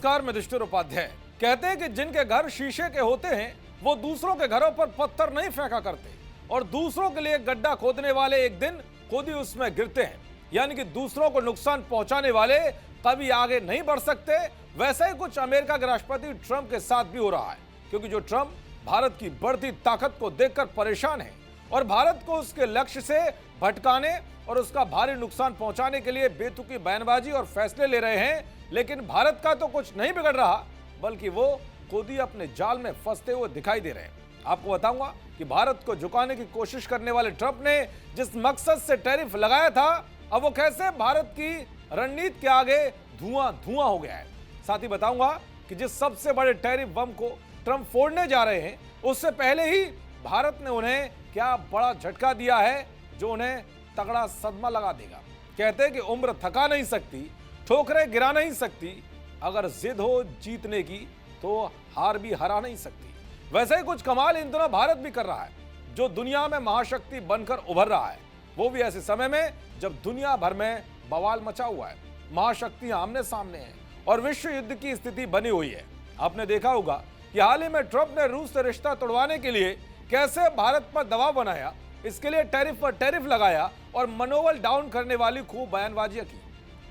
नमस्कार, मैं युधिष्ठिर उपाध्याय। कहते हैं कि जिनके घर शीशे के होते हैं वो दूसरों के घरों पर पत्थर नहीं फेंका करते और दूसरों के लिए गड्ढा खोदने वाले एक दिन खुद ही उसमें गिरते हैं। यानी कि दूसरों को नुकसान पहुंचाने वाले कभी आगे नहीं बढ़ सकते। वैसा ही कुछ अमेरिका के राष्ट्रपति ट्रंप के साथ भी हो रहा है, क्योंकि जो ट्रंप भारत की बढ़ती ताकत को देखकर परेशान है और भारत को उसके लक्ष्य से भटकाने और उसका भारी नुकसान पहुंचाने के लिए बेतुकी बयानबाजी और फैसले ले रहे हैं। लेकिन भारत का तो कुछ नहीं बिगड़ रहा, बल्कि वो खुद ही अपने जाल में फंसते हुए दिखाई दे रहे हैं। आपको बताऊंगा कि भारत को झुकाने की कोशिश करने वाले ट्रंप ने जिस मकसद से टैरिफ लगाया था, अब वो कैसे भारत की रणनीति के आगे धुआं धुआं हो गया है। साथ ही बताऊंगा कि जिस सबसे बड़े टैरिफ बम को ट्रंप फोड़ने जा रहे हैं, उससे पहले ही भारत ने उन्हें क्या बड़ा झटका दिया है जो उन्हें तगड़ा सदमा लगा देगा। कहते हैं कि उम्र थका नहीं सकती, ठोकरें गिरा नहीं सकती, अगर जिद हो जीतने की तो हार भी हरा नहीं सकती। वैसे ही कुछ कमाल इन दिनों भारत भी कर रहा है, जो दुनिया में महाशक्ति बनकर उभर रहा है, वो भी ऐसे समय में जब दुनिया भर में बवाल मचा हुआ है, महाशक्तियां आमने सामने हैं और विश्व युद्ध की स्थिति बनी हुई है। आपने देखा होगा कि हाल ही में ट्रंप ने रूस से रिश्ता तोड़वाने के लिए कैसे भारत पर दबाव बनाया, इसके लिए टैरिफ पर टैरिफ लगाया और मनोबल डाउन करने वाली खूब बयानबाजियां की।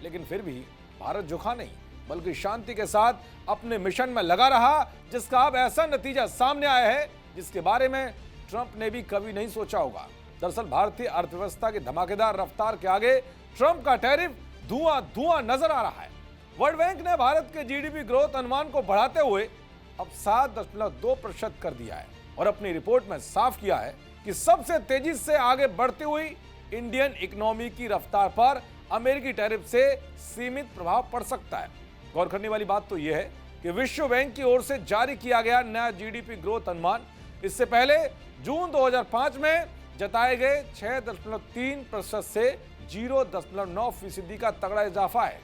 लेकिन फिर भी भारत झुका नहीं, बल्कि शांति के साथ अपने मिशन में लगा रहा, जिसका अब ऐसा नतीजा सामने आया है जिसके बारे में ट्रंप ने भी कभी नहीं सोचा होगा। दरअसल भारतीय अर्थव्यवस्था की धमाकेदार रफ्तार के आगे ट्रंप का टैरिफ धुआं धुआं नजर आ रहा है। वर्ल्ड बैंक ने भारत के जीडीपी ग्रोथ अनुमान को बढ़ाते हुए अब 7.2% कर दिया है और अपनी रिपोर्ट में साफ किया है कि सबसे तेजी से आगे बढ़ती हुई इंडियन इकोनॉमी की रफ्तार पर अमेरिकी टैरिफ से सीमित प्रभाव पड़ सकता है। गौर करने वाली बात तो यह है कि विश्व बैंक की ओर से जारी किया गया नया जीडीपी ग्रोथ अनुमान इससे पहले जून 2005 में जताए गए 6.3% से 0.9% का तगड़ा इजाफा है।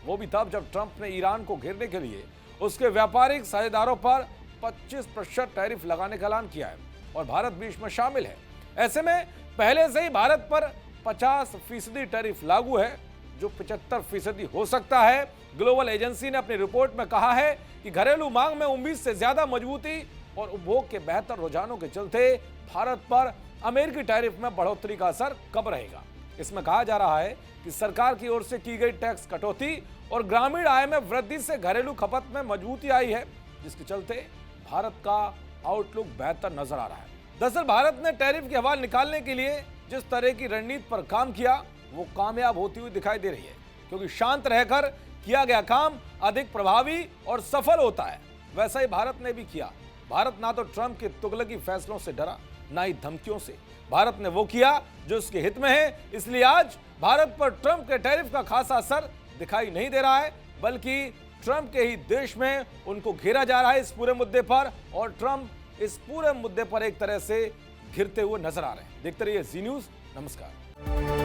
वो भी तब जब ट्रंप ने ईरान को घेरने के लिए उसके व्यापारिक साझेदारों पर 25% टैरिफ लगाने का ऐलान किया है और भारत भी इसमें शामिल है। ऐसे में पहले से ही भारत पर 50% टैरिफ लागू है, जो 75% हो सकता है। ग्लोबल एजेंसी ने अपनी रिपोर्ट में कहा है कि घरेलू मांग में उम्मीद से ज्यादा मजबूती और उपभोग के बेहतर रुझानों के चलते भारत पर अमेरिकी टैरिफ में बढ़ोतरी का असर कब रहेगा। इसमें कहा जा रहा है कि सरकार की ओर से की गई टैक्स कटौती और ग्रामीण आय में वृद्धि से घरेलू खपत में मजबूती आई है, जिसके चलते भारत का आउटलुक बेहतर नजर आ रहा है। दरअसल भारत ने टैरिफ की हवा निकालने के लिए जिस तरह की रणनीति पर काम किया, वो कामयाब होती हुई दिखाई दे रही है, क्योंकि शांत रहकर किया गया काम अधिक प्रभावी और सफल होता है। वैसा ही भारत ने भी किया। भारत ना तो ट्रंप के तुगलकी फैसलों से डरा, ना ही धमकियों से। भारत ने वो किया जो उसके हित में है। इसलिए आज भारत पर ट्रंप के टैरिफ का खासा असर दिखाई नहीं दे रहा है, बल्कि ट्रंप के ही देश में उनको घेरा जा रहा है इस पूरे मुद्दे पर, और ट्रंप इस पूरे मुद्दे पर एक तरह से घिरते हुए नजर आ रहे हैं। देखते रहिए जी न्यूज़। नमस्कार।